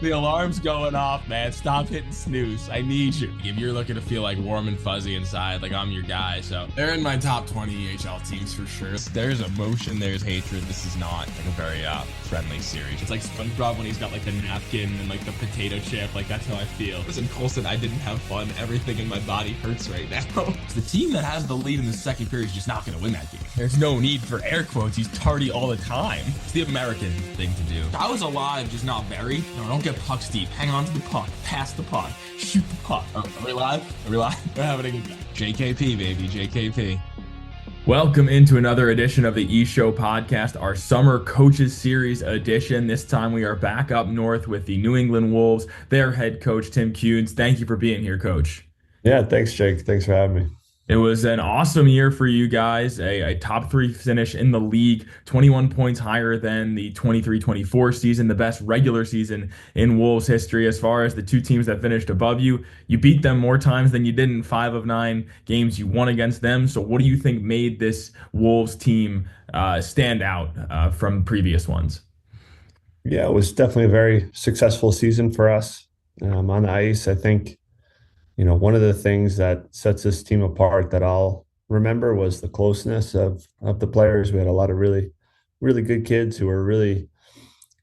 The alarm's going off, man. Stop hitting snooze. I need you. If you're looking to feel like warm and fuzzy inside, like I'm your guy. So they're in my top 20 EHL teams for sure. There's emotion, there's hatred. This is not like a very friendly series. It's like SpongeBob when he's got like the napkin and like the potato chip. Like that's how I feel. Listen, Colson, I didn't have fun. Everything in my body hurts right now. The team that has the lead in the second period is just not going to win that game. There's no need for air quotes. He's tardy all the time. It's the American thing to do. I was alive, just not buried. No, don't get pucks deep. Hang on to the puck. Pass the puck. Shoot the puck. Are we live? Are we live? We're having a good time. JKP, baby. JKP. Welcome into another edition of the E-Show podcast, our Summer Coaches Series edition. This time we are back up north with the New England Wolves, their head coach, Tim Kunes. Thank you for being here, Coach. Yeah, thanks, Jake. Thanks for having me. It was an awesome year for you guys, a top three finish in the league, 21 points higher than the 23-24 season, the best regular season in Wolves history. As far as the two teams that finished above you, you beat them more times than you did in 5 of 9 games you won against them. So what do you think made this Wolves team stand out from previous ones? Yeah, it was definitely a very successful season for us on the ice. I think, one of the things that sets this team apart that I'll remember was the closeness of the players. We had a lot of really, really good kids who were really,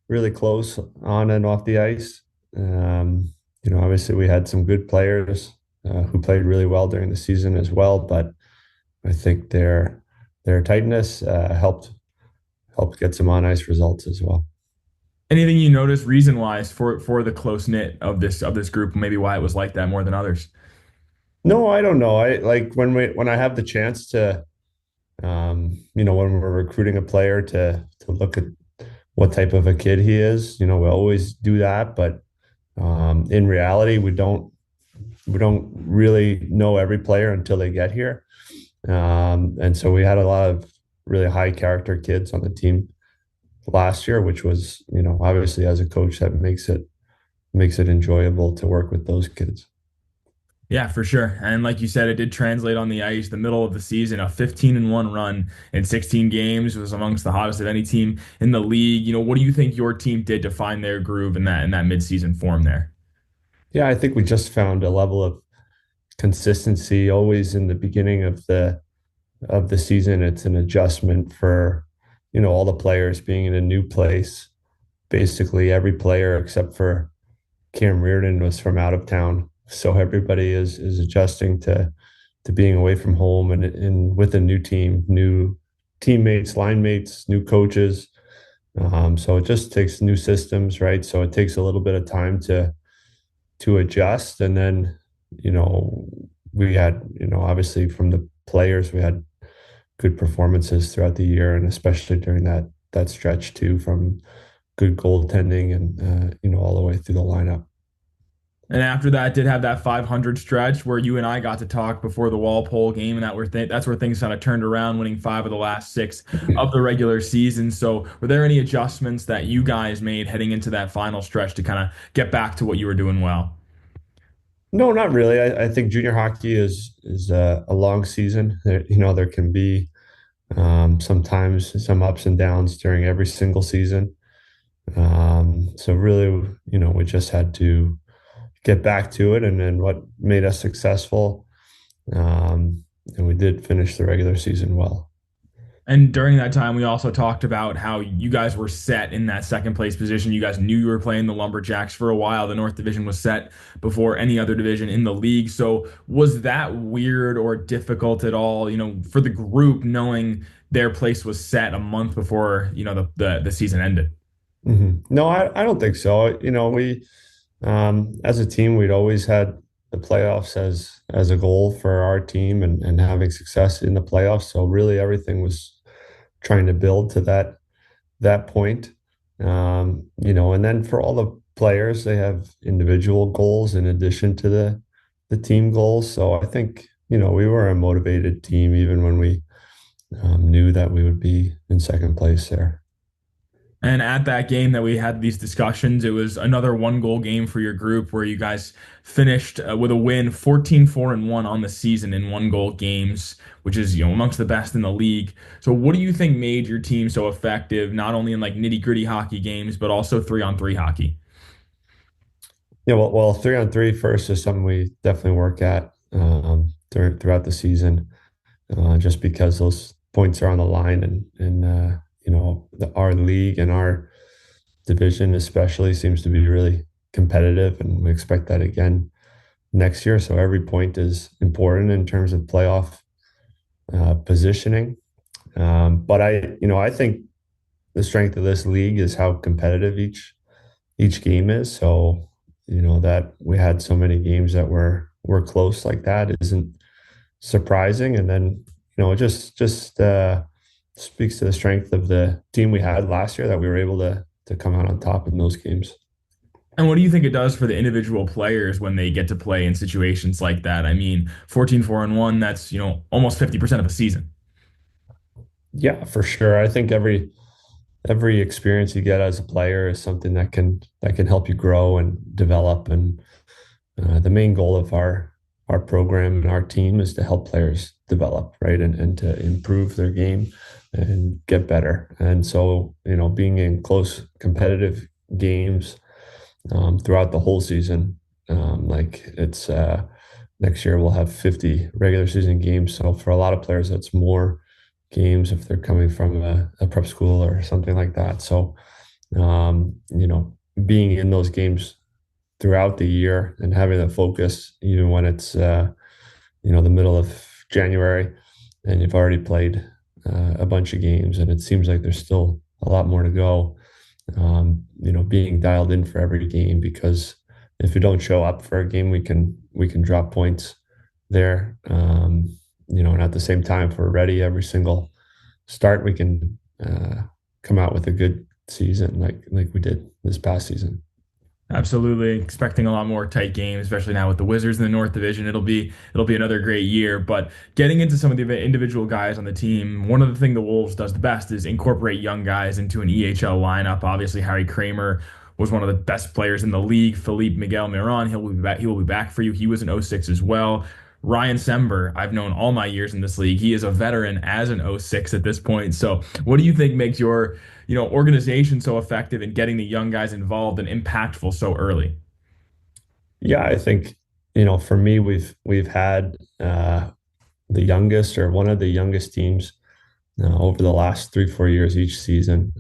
really close on and off the ice. Obviously we had some good players who played really well during the season as well, but I think their tightness helped get some on ice results as well. Anything you noticed reason-wise for the close-knit of this group, maybe why it was like that more than others? No, I don't know. I like when I have the chance to, when we're recruiting a player to look at what type of a kid he is. We always do that, but in reality, we don't really know every player until they get here. And so we had a lot of really high character kids on the team last year, which was, obviously as a coach, that makes it enjoyable to work with those kids. Yeah, for sure. And like you said, it did translate on the ice. The middle of the season, a 15-1 run in 16 games was amongst the hottest of any team in the league. What do you think your team did to find their groove in that midseason form there? Yeah, I think we just found a level of consistency always in the beginning of the season. It's an adjustment for, all the players being in a new place. Basically, every player except for Cam Reardon was from out of town. So everybody is adjusting to being away from home and with a new team, new teammates, line mates, new coaches. So it just takes new systems, right? So it takes a little bit of time to adjust. And then, we had, obviously from the players, we had good performances throughout the year, and especially during that stretch too, from good goaltending and all the way through the lineup. And after that, did have that 500 stretch where you and I got to talk before the Walpole game, and that's where things kind of turned around, winning 5 of the last 6 of the regular season. So, were there any adjustments that you guys made heading into that final stretch to kind of get back to what you were doing well? No, not really. I think junior hockey is a long season. There can be sometimes some ups and downs during every single season. So really, we just had to get back to it, and then what made us successful. And we did finish the regular season well. And during that time, we also talked about how you guys were set in that second place position. You guys knew you were playing the Lumberjacks for a while. The North Division was set before any other division in the league. So was that weird or difficult at all, for the group knowing their place was set a month before, the season ended? No, I don't think so. We as a team, we'd always had the playoffs as a goal for our team, and having success in the playoffs. So really everything was trying to build to that point. And then for all the players, they have individual goals in addition to the team goals. So I think, we were a motivated team even when we knew that we would be in second place there. And at that game that we had these discussions, it was another 1-goal game for your group where you guys finished with a win 14-4-1 on the season in 1-goal games, which is, amongst the best in the league. So what do you think made your team so effective, not only in like nitty-gritty hockey games, but also 3-on-3 hockey? Yeah, well, 3-on-3 first is something we definitely work at throughout the season, just because those points are on the line, and our league and our division especially seems to be really competitive, and we expect that again next year. So every point is important in terms of playoff positioning. But I think the strength of this league is how competitive each game is. So, that we had so many games that were close like that isn't surprising. And then, it just speaks to the strength of the team we had last year that we were able to come out on top in those games. And what do you think it does for the individual players when they get to play in situations like that? I mean, 14-4-1, that's, almost 50% of a season. Yeah, for sure. I think every experience you get as a player is something that can help you grow and develop. And the main goal of our program and our team is to help players develop, right, and to improve their game and get better. And so, being in close competitive games throughout the whole season, like it's next year we'll have 50 regular season games. So for a lot of players, that's more games if they're coming from a prep school or something like that. So, being in those games throughout the year and having the focus, even when it's the middle of January and you've already played a bunch of games, and it seems like there's still a lot more to go. Being dialed in for every game, because if you don't show up for a game, we can drop points there. And at the same time, if we're ready every single start, we can come out with a good season like we did this past season. Absolutely, expecting a lot more tight games, especially now with the Wizards in the North Division. It'll be another great year. But getting into some of the individual guys on the team, one of the things the Wolves does the best is incorporate young guys into an EHL lineup. Obviously, Harry Kramer was one of the best players in the league. Philippe Miguel Miron, he'll be back. He will be back for you. He was an '06 as well. Ryan Sember, I've known all my years in this league. He is a veteran as an '06 at this point. So, what do you think makes your organization so effective in getting the young guys involved and impactful so early? Yeah, I think for me, we've had the youngest or one of the youngest teams over the last 3-4 years each season.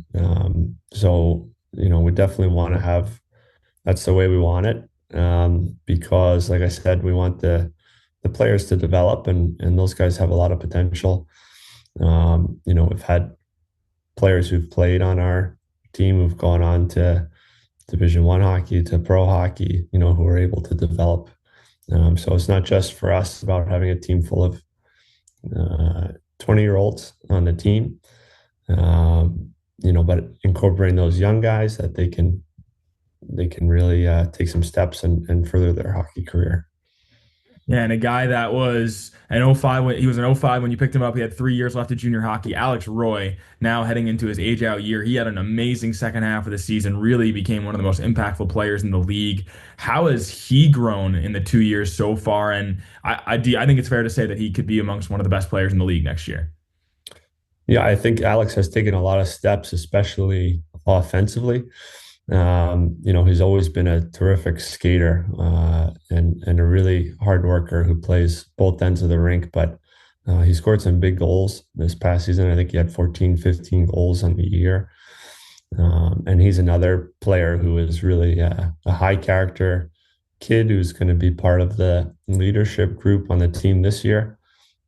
So we definitely want to have that's the way we want it, because, like I said, we want the players to develop, and those guys have a lot of potential. We've had players who've played on our team who've gone on to Division 1 hockey, to pro hockey, who are able to develop. So it's not just for us about having a team full of 20-year-olds on the team, but incorporating those young guys that they can really take some steps and further their hockey career. Yeah, and a guy that was an '05 when he was an '05 when you picked him up, he had 3 years left of junior hockey. Alex Roy, now heading into his age out year, he had an amazing second half of the season, really became one of the most impactful players in the league. How has he grown in the 2 years so far? And I think it's fair to say that he could be amongst one of the best players in the league next year. Yeah, I think Alex has taken a lot of steps, especially offensively. He's always been a terrific skater, and a really hard worker who plays both ends of the rink. But he scored some big goals this past season. I think he had 14, 15 goals on the year. And he's another player who is really a high character kid who's going to be part of the leadership group on the team this year.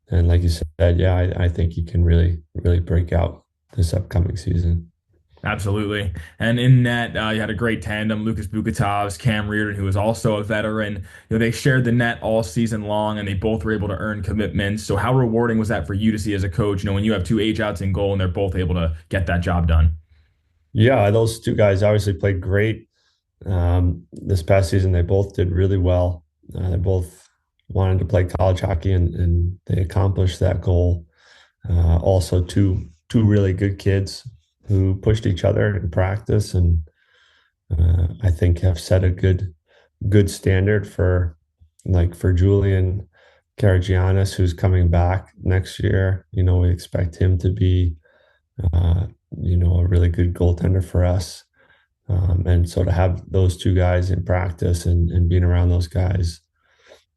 And like you said, yeah, I think he can really, really break out this upcoming season. Absolutely. And in net, you had a great tandem, Lukas Bukatovs, Cam Reardon, who was also a veteran. They shared the net all season long, and they both were able to earn commitments. So how rewarding was that for you to see as a coach, when you have two age outs in goal and they're both able to get that job done? Yeah, those two guys obviously played great this past season. They both did really well. They both wanted to play college hockey, and they accomplished that goal. Also, two really good kids who pushed each other in practice, and I think have set a good standard for Julian Karagianis, who's coming back next year. We expect him to be a really good goaltender for us. And so to have those two guys in practice and being around those guys,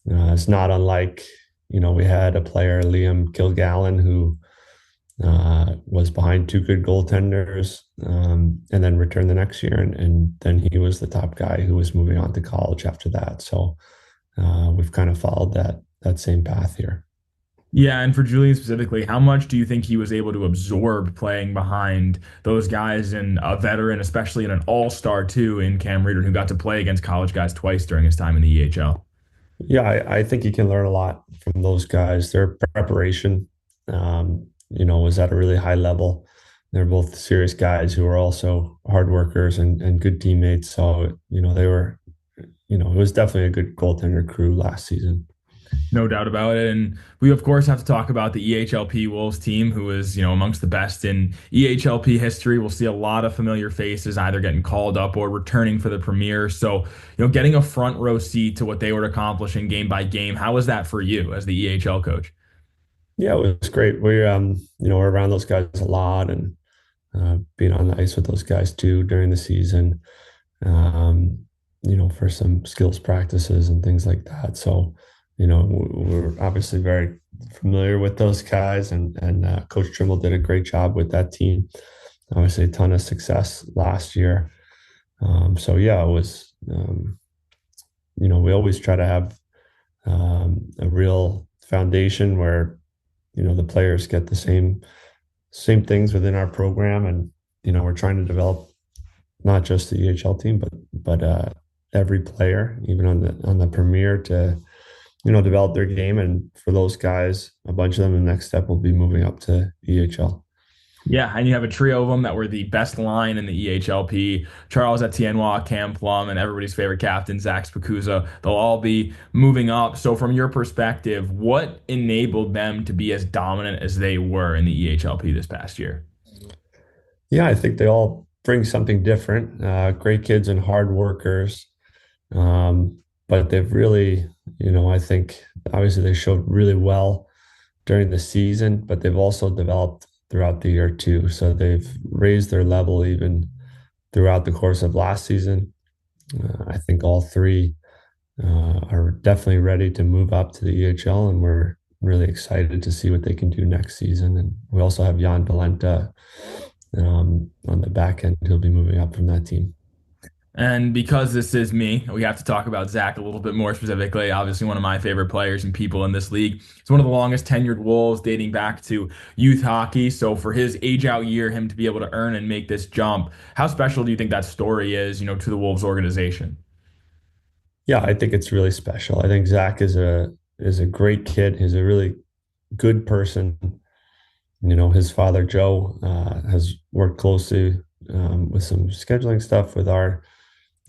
it's not unlike, we had a player, Liam Kilgallen, who was behind two good goaltenders, and then returned the next year. And then he was the top guy who was moving on to college after that. So we've kind of followed that same path here. Yeah, and for Julian specifically, how much do you think he was able to absorb playing behind those guys and a veteran, especially in an all-star too, in Cam Reardon, who got to play against college guys twice during his time in the EHL? Yeah, I think you can learn a lot from those guys. Their preparation, was at a really high level. They're both serious guys who are also hard workers and good teammates. So, they were, it was definitely a good goaltender crew last season. No doubt about it. And we, of course, have to talk about the EHLP Wolves team, who is, amongst the best in EHLP history. We'll see a lot of familiar faces either getting called up or returning for the premiere. So, getting a front row seat to what they were accomplishing game by game. How was that for you as the EHL coach? Yeah, it was great. We're around those guys a lot and being on the ice with those guys too during the season, for some skills practices and things like that. So, we're obviously very familiar with those guys, and Coach Trimble did a great job with that team. Obviously, a ton of success last year. So yeah, it was. We always try to have a real foundation where the players get the same things within our program, and we're trying to develop not just the EHL team, but every player, even on the premier, to develop their game. And for those guys, a bunch of them, the next step will be moving up to EHL. Yeah, and you have a trio of them that were the best line in the EHLP. Charles Etienne, Cam Plum, and everybody's favorite captain, Zach Spicuzza. They'll all be moving up. So from your perspective, what enabled them to be as dominant as they were in the EHLP this past year? Yeah, I think they all bring something different. Great kids and hard workers. But they've really, I think obviously they showed really well during the season, but they've also developed throughout the year too. So they've raised their level even throughout the course of last season. I think all three are definitely ready to move up to the EHL, and we're really excited to see what they can do next season. And we also have Jan Valenta on the back end. He'll be moving up from that team. And because this is me, we have to talk about Zach a little bit more specifically. Obviously, one of my favorite players and people in this league. He's one of the longest tenured Wolves dating back to youth hockey. So for his age out year, him to be able to earn and make this jump, how special do you think that story is, to the Wolves organization? Yeah, I think it's really special. I think Zach is a great kid. He's a really good person. His father, Joe, has worked closely with some scheduling stuff with our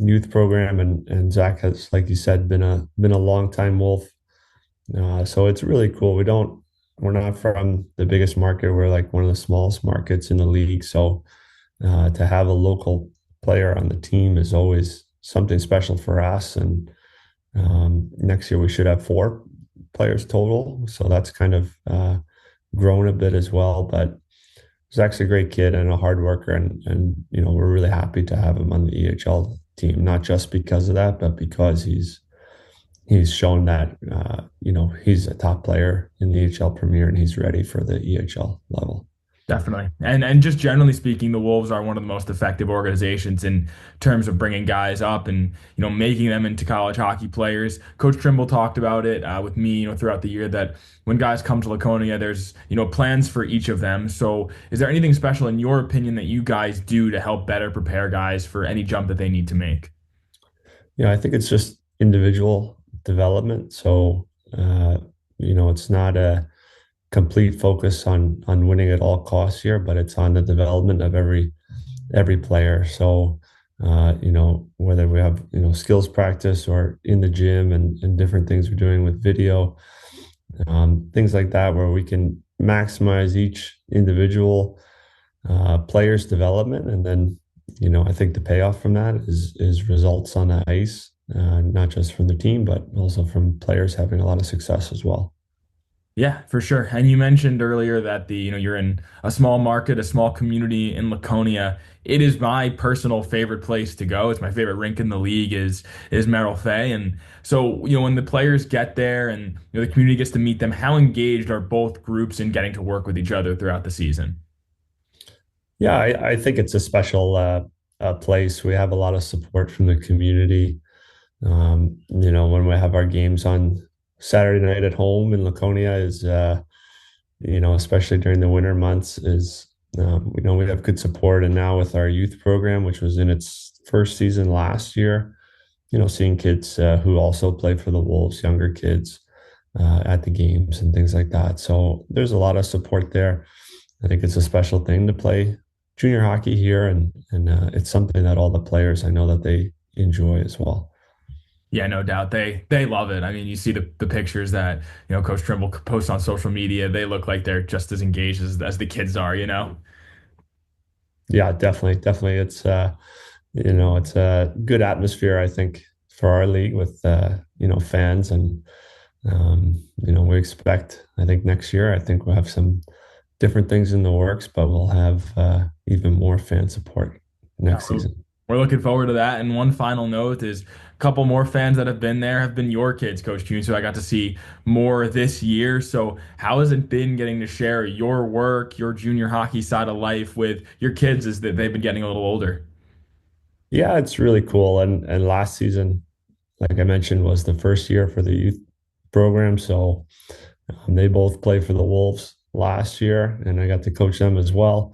youth program, and Zach has, like you said, been a long time Wolf. So it's really cool. We're not from the biggest market. We're like one of the smallest markets in the league. So to have a local player on the team is always something special for us. And next year we should have 4 players total. So that's kind of grown a bit as well. But Zach's a great kid and a hard worker, and we're really happy to have him on the EHL team, not just because of that, but because he's shown that he's a top player in the EHL Premier, and he's ready for the EHL level. Definitely. And just generally speaking, the Wolves are one of the most effective organizations in terms of bringing guys up and, making them into college hockey players. Coach Trimble talked about it with me, throughout the year, that when guys come to Laconia, there's, plans for each of them. So is there anything special in your opinion that you guys do to help better prepare guys for any jump that they need to make? Yeah, I think it's just individual development. So, it's not a complete focus on winning at all costs here, but it's on the development of every player. So whether we have skills practice or in the gym and different things we're doing with video, things like that, where we can maximize each individual player's development. And then I think the payoff from that is results on the ice, not just from the team but also from players having a lot of success as well. Yeah, for sure. And you mentioned earlier that you're in a small market, a small community in Laconia. It is my personal favorite place to go. It's my favorite rink in the league is Merrill Fay. And so, when the players get there and the community gets to meet them, how engaged are both groups in getting to work with each other throughout the season? Yeah, I think it's a special place. We have a lot of support from the community. When we have our games on Saturday night at home in Laconia is, especially during the winter months, is we have good support. And now with our youth program, which was in its first season last year, seeing kids who also play for the Wolves, younger kids at the games and things like that. So there's a lot of support there. I think it's a special thing to play junior hockey here, and it's something that all the players, I know that they enjoy as well. Yeah, no doubt. They love it. I mean, you see the pictures that, Coach Trimble posts on social media. They look like they're just as engaged as the kids are. Yeah, definitely. It's a good atmosphere, I think, for our league with fans, and we expect, I think next year, I think we'll have some different things in the works, but we'll have even more fan support next season. We're looking forward to that. And one final note is a couple more fans that have been there have been your kids, Coach Kunes, so I got to see more this year. So how has it been getting to share your work, your junior hockey side of life with your kids as that they've been getting a little older? Yeah, it's really cool. And last season, like I mentioned, was the first year for the youth program. So they both played for the Wolves last year, and I got to coach them as well.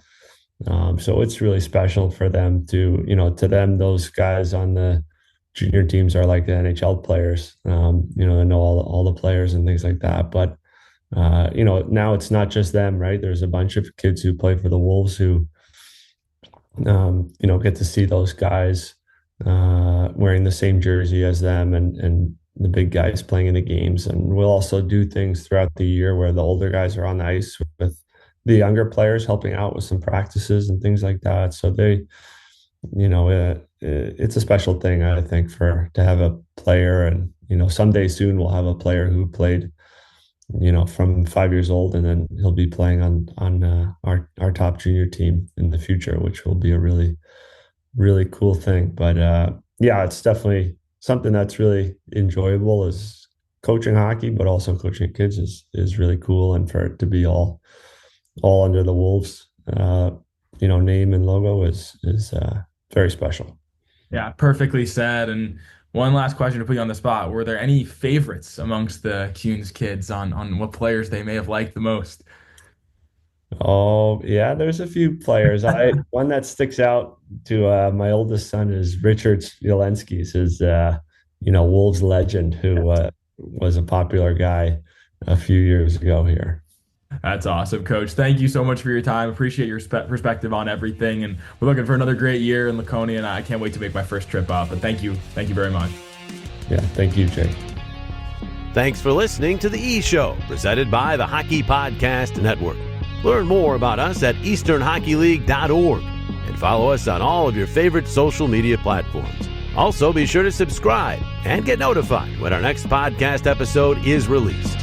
So it's really special for them to them, those guys on the junior teams are like the NHL players. They know all the players and things like that. But, now it's not just them, right? There's a bunch of kids who play for the Wolves who, get to see those guys wearing the same jersey as them, and the big guys playing in the games. And we'll also do things throughout the year where the older guys are on the ice with the younger players, helping out with some practices and things like that. So it's a special thing, I think, to have a player, and someday soon we'll have a player who played from 5 years old, and then he'll be playing on our top junior team in the future, which will be a really, really cool thing. But yeah, it's definitely something that's really enjoyable, is coaching hockey, but also coaching kids is really cool. And for it to be all under the Wolves, name and logo is very special. Yeah, perfectly said. And one last question to put you on the spot. Were there any favorites amongst the Kunes kids on what players they may have liked the most? Oh, yeah, there's a few players. One that sticks out to my oldest son is Richard Zielinski, his Wolves legend, who was a popular guy a few years ago here. That's awesome, Coach. Thank you so much for your time. Appreciate your perspective on everything. And we're looking for another great year in Laconia, and I can't wait to make my first trip up. But thank you. Thank you very much. Yeah, thank you, Jake. Thanks for listening to The E Show, presented by the Hockey Podcast Network. Learn more about us at easternhockeyleague.org and follow us on all of your favorite social media platforms. Also, be sure to subscribe and get notified when our next podcast episode is released.